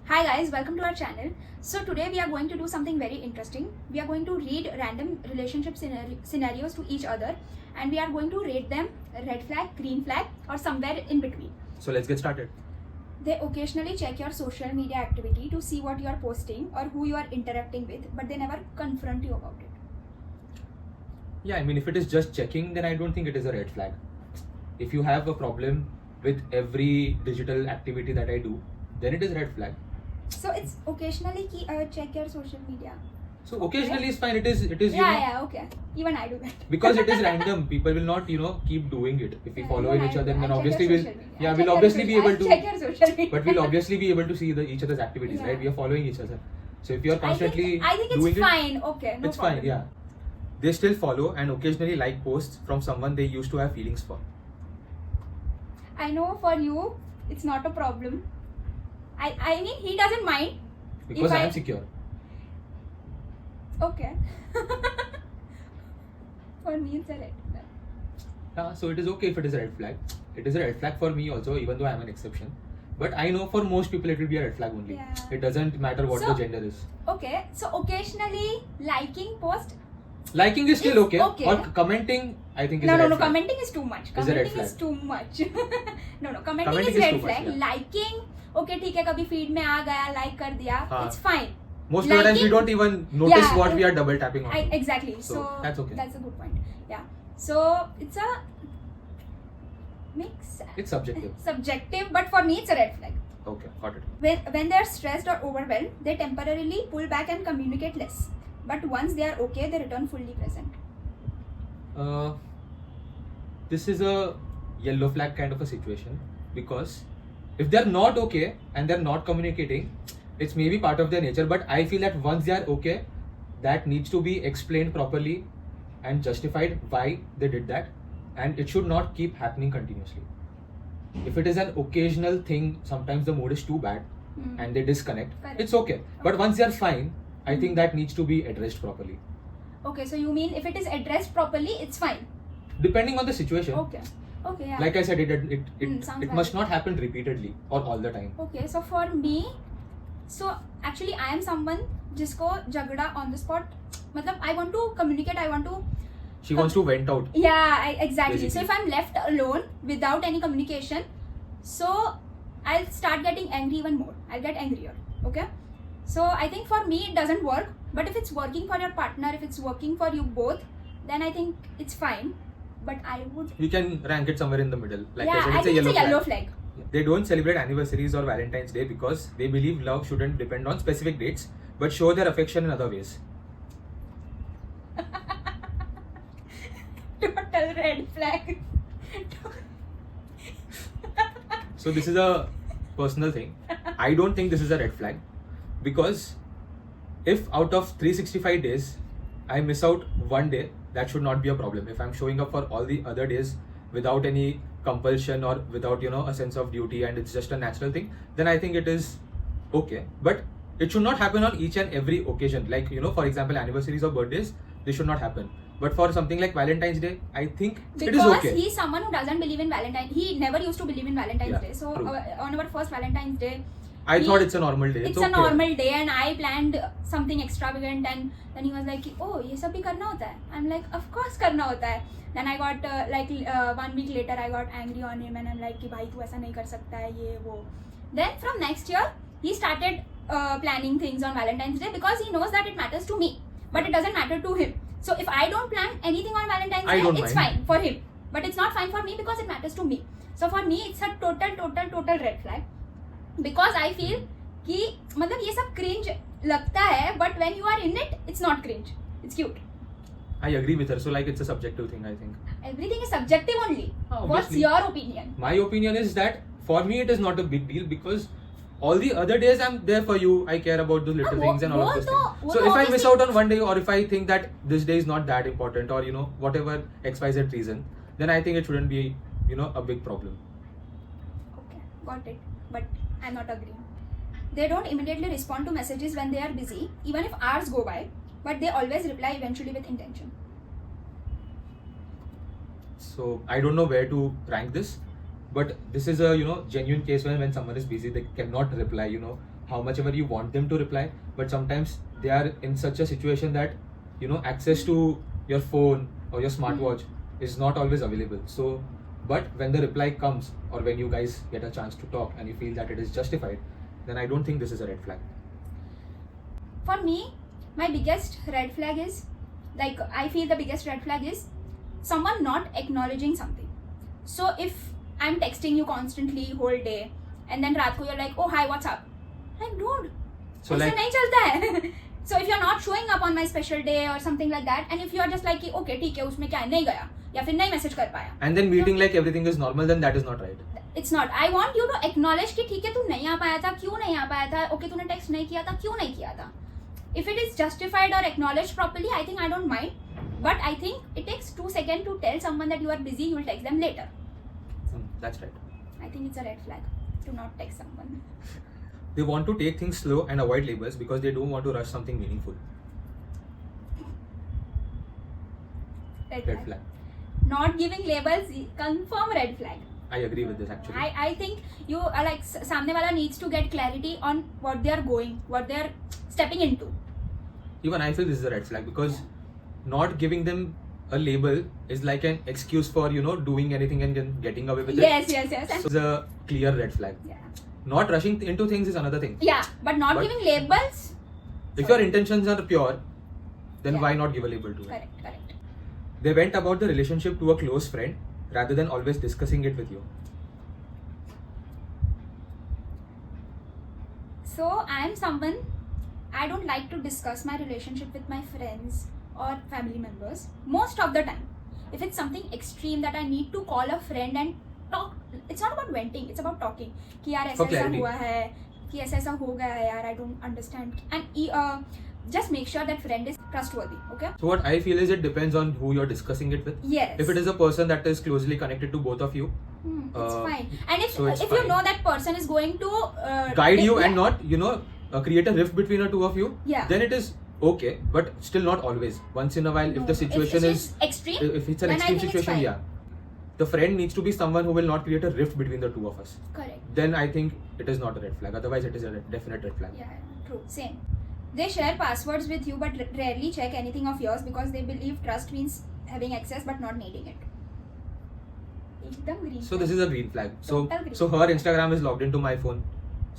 Hi guys, welcome to our channel. So today we are going to do something very interesting. We are going to read random relationship scenarios to each other and we are going to rate them red flag, green flag or somewhere in between. So let's get started. They occasionally check your social media activity to see what you are posting or who you are interacting with, but they never confront you about it. Yeah, I mean, if it is just checking, then I don't think it is a red flag. If you have a problem with every digital activity that I do, then it is red flag. So it's occasionally check your social media. So occasionally is fine. It is. Yeah, okay. Even I do that. Because it is random. People will not, keep doing it. If we follow even each I other, do. then I obviously check your we'll. social media. Yeah, I we'll check your obviously be social- able to. check your social media. But we'll obviously be able to see each other's activities, Yeah. right? We are following each other. So if you are constantly I think doing it's fine. Okay, no it's problem. fine. Yeah. They still follow and occasionally like posts from someone they used to have feelings for. I know for you, it's not a problem. I mean, he doesn't mind. Because If I I- am secure. Okay. For me, it's a red flag. So it is okay if it is a red flag. It is a red flag for me also, even though I am an exception. But I know for most people it will be a red flag only. Yeah. It doesn't matter what So- the gender is. Okay, so occasionally liking post. Liking is still It's okay. okay. Or commenting, I think is No, a red no, flag. commenting is too much. Is a red Commenting is flag. too much. No, commenting Commenting is is red too much, flag. yeah. Liking, okay, ठीक है, कभी feed में आ गया, like कर दिया, हाँ. it's fine. Most of the times we liking- don't even notice Yeah. what we are double tapping on. Exactly. So, So that's okay. That's a good point. Yeah. So it's a mix. It's subjective. Subjective, but for me it's a red flag. Okay, got it. When they are stressed or overwhelmed, they temporarily pull back and communicate less. But once they are okay, they return fully present. This is a yellow flag kind of a situation, because if they're not okay and they're not communicating, it's maybe part of their nature, but I feel that once they are okay, that needs to be explained properly and justified why they did that, and it should not keep happening continuously. If it is an occasional thing, sometimes the mood is too bad Hmm. and they disconnect, Correct. it's okay. But once they are fine, I think that needs to be addressed properly. Okay, so you mean if it is addressed properly, it's fine. Depending on the situation. Okay. Okay, yeah. Like I said, it sounds it must not happen repeatedly or all the time. Okay, so for me, so actually I am someone जिसको झगड़ा on the spot, मतलब I want to communicate, I want to. She wants to vent out. Yeah, exactly. Basically. So if I'm left alone without any communication, so I'll start getting angry even more. I'll get angrier. Okay. So I think for me it doesn't work. But if it's working for your partner, if it's working for you both, then I think it's fine. But I would. You can rank it somewhere in the middle. Like yeah, I said, I it's think a it's a yellow flag. They don't celebrate anniversaries or Valentine's Day because they believe love shouldn't depend on specific dates, but show their affection in other ways. Total red flag. So this is a personal thing. I don't think this is a red flag, because if out of 365 days I miss out one day, that should not be a problem. If I'm showing up for all the other days without any compulsion or without a sense of duty, and it's just a natural thing, then I think it is okay. But it should not happen on each and every occasion. Like for example, anniversaries or birthdays, they should not happen. But for something like Valentine's Day, I think it is Because okay. he's someone who doesn't believe in Valentine's. He never used to believe in Valentine's Yeah, Day. So true. on our first Valentine's Day, I he- thought it's a normal day. it's okay. a normal day, and I planned something extravagant, and then he was like, "Oh, ये सब भी करना होता है." I'm like, "Of course करना होता है." Then I got 1 week later, I got angry on him, and I'm like, कि भाई तू ऐसा नहीं कर सकता है ये वो. Then from next year, he started planning things on Valentine's Day because he knows that it matters to me, but it doesn't matter to him. So if I don't plan anything on Valentine's I Day, don't it's mind. fine for him, but it's not fine for me because it matters to me. So for me, it's a total red flag, because I feel कि मतलब ये सब cringe लगता है, but when you are in it, it's not cringe. It's cute. I agree with her. So like it's a subjective thing, I think. Everything is subjective only. What's Obviously. your opinion? My opinion is that for me it is not a big deal, because all the other days I'm there for you. I care about those little हाँ, things and all वो of those तो- things. वो So तो if I miss obviously- out on one day, or if I think that this day is not that important, or whatever XYZ reason, then I think it shouldn't be a big problem. Okay, got it. But I'm not agreeing. They don't immediately respond to messages when they are busy, even if hours go by, but they always reply eventually with intention. So I don't know where to rank this, but this is a genuine case when someone is busy, they cannot reply how much ever you want them to reply, but sometimes they are in such a situation that access to your phone or your smartwatch is not always available. So, but when the reply comes or when you guys get a chance to talk and you feel that it is justified, then I don't think this is a red flag. For me, my biggest red flag is, like, I feel the biggest red flag is someone not acknowledging something. So if I'm texting you constantly whole day and then रात को you're like, oh hi, what's up? Like, dude, So ऐसा like, नहीं चलता है. So if you're not showing up on my special day or something like that, and if you're just like, okay, ठीक है, उसमें क्या है, नहीं गया या फिर नहीं मैसेज कर पाया, and then meeting like everything is normal, then that is not right. it's not. I want you to acknowledge कि ठीक है, तू नहीं आ पाया था, क्यों नहीं आ पाया था, okay, तूने text नहीं किया था, क्यों नहीं किया था. If it is justified or acknowledged properly, I think I don't mind. But I think it takes 2 seconds to tell someone that you are busy, you will text them later. That's right. I think it's a red flag to not text someone. They want to take things slow and avoid labels because they don't want to rush something meaningful. Red flag. Not giving labels, confirm red flag. I agree with this actually. I think you are like, सामने वाला needs to get clarity on what they are going, what they are stepping into. Even I feel this is a red flag because not giving them a label is like an excuse for doing anything and then getting away with Yes. it. So it's a clear red flag. Yeah. Not rushing into things is another thing. Yeah, but not giving labels. If your intentions are pure, then Yeah. why not give a label to it? Correct. They went about the relationship to a close friend rather than always discussing it with you. So I am someone, I don't like to discuss my relationship with my friends or family members most of the time. If it's something extreme that I need to call a friend and talk, it's not about venting, it's about talking. कि यार ऐसा For ऐसा clarity. हुआ है, कि ऐसा ऐसा हो गया है यार, I don't understand. And just make sure that friend is trustworthy, okay? So what I feel is it depends on who you're discussing it with. Yes. If it is a person that is closely connected to both of you, It's fine. And if so it's if you fine. know that person is going to guide you yeah. and not create a rift between the two of you, Yeah. then it is okay, but still not always. Once in a while, if No, the situation if is extreme, if it's an then I extreme think it's situation, fine. yeah, the friend needs to be someone who will not create a rift between the two of us. Correct. Then I think it is not a red flag. Otherwise, it is a definite red flag. Yeah, true. Same. They share passwords with you but rarely check anything of yours because they believe trust means having access but not needing it. एकदम green So flag. this is a green flag. Total green So her Instagram is logged into my phone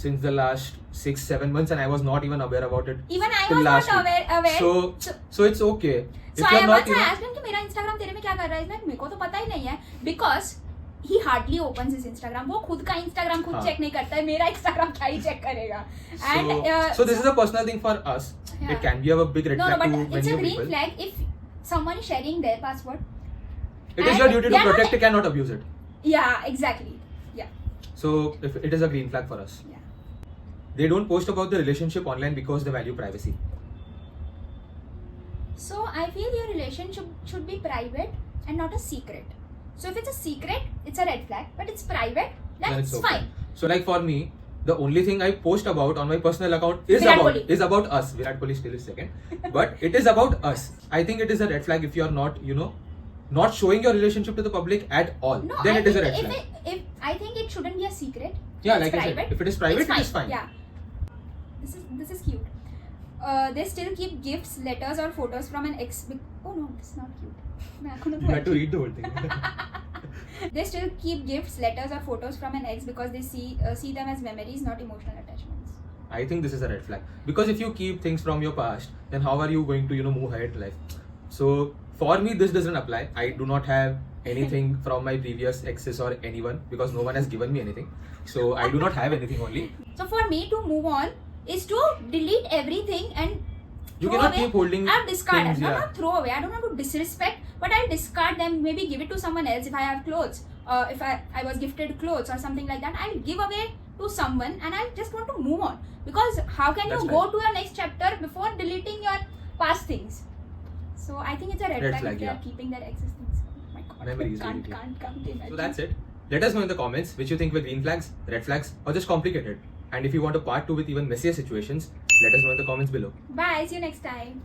since the last 6-7 months, and I was not even aware about it. Even I till was last not week. aware. So it's okay. So I once I asked him कि मेरा Instagram तेरे में क्या कर रहा है? इसने मेरे को तो पता ही नहीं है because he hardly opens his Instagram. वो खुद का Instagram खुद हाँ. check नहीं करता है. मेरा Instagram क्या ही check करेगा? And so this is a personal thing for us. Yeah. It can be a big red no, flag but to it's many a of green people. flag if someone is sharing their password. It is and your duty they to are protect not- it, cannot abuse it. Yeah, exactly. Yeah. So if it is a green flag for us. Yeah. They don't post about the relationship online because they value privacy. So I feel your relationship should be private and not a secret. So if it's a secret, it's a red flag. But it's private, then it's okay. fine. So like for me, the only thing I post about on my personal account is Virat Kohli. about us. Virat Kohli still is second, but it is about us. I think it is a red flag if you are not not showing your relationship to the public at all. No, Then I it is a think red flag. if I think it shouldn't be a secret. Yeah, It's like I said, private. if it is private, It's it is fine. Yeah. This is cute. They still keep gifts, letters, or photos from an ex. Oh no, it's not cute. You had to read the whole thing. They still keep gifts, letters, or photos from an ex because they see them as memories, not emotional attachments. I think this is a red flag because if you keep things from your past, then how are you going to move ahead in life? So for me, this doesn't apply. I do not have anything from my previous exes or anyone because no one has given me anything. So I do not have anything only. So for me to move on is to delete everything and You throw cannot away. keep holding I'll discard things, them. yeah. Not throw away. I don't want to disrespect, but I'll discard them. Maybe give it to someone else if I have clothes. If I was gifted clothes or something like that, I'll give away to someone and I just want to move on. Because how can That's you go to your next chapter before deleting your past things? So I think it's a red flag if they yeah. are keeping their existence. Oh my god. Memories, can't really. imagine. So that's it. Let us know in the comments which you think were green flags, red flags, or just complicated. And if you want a part 2 with even messier situations, let us know in the comments below. Bye. See you next time.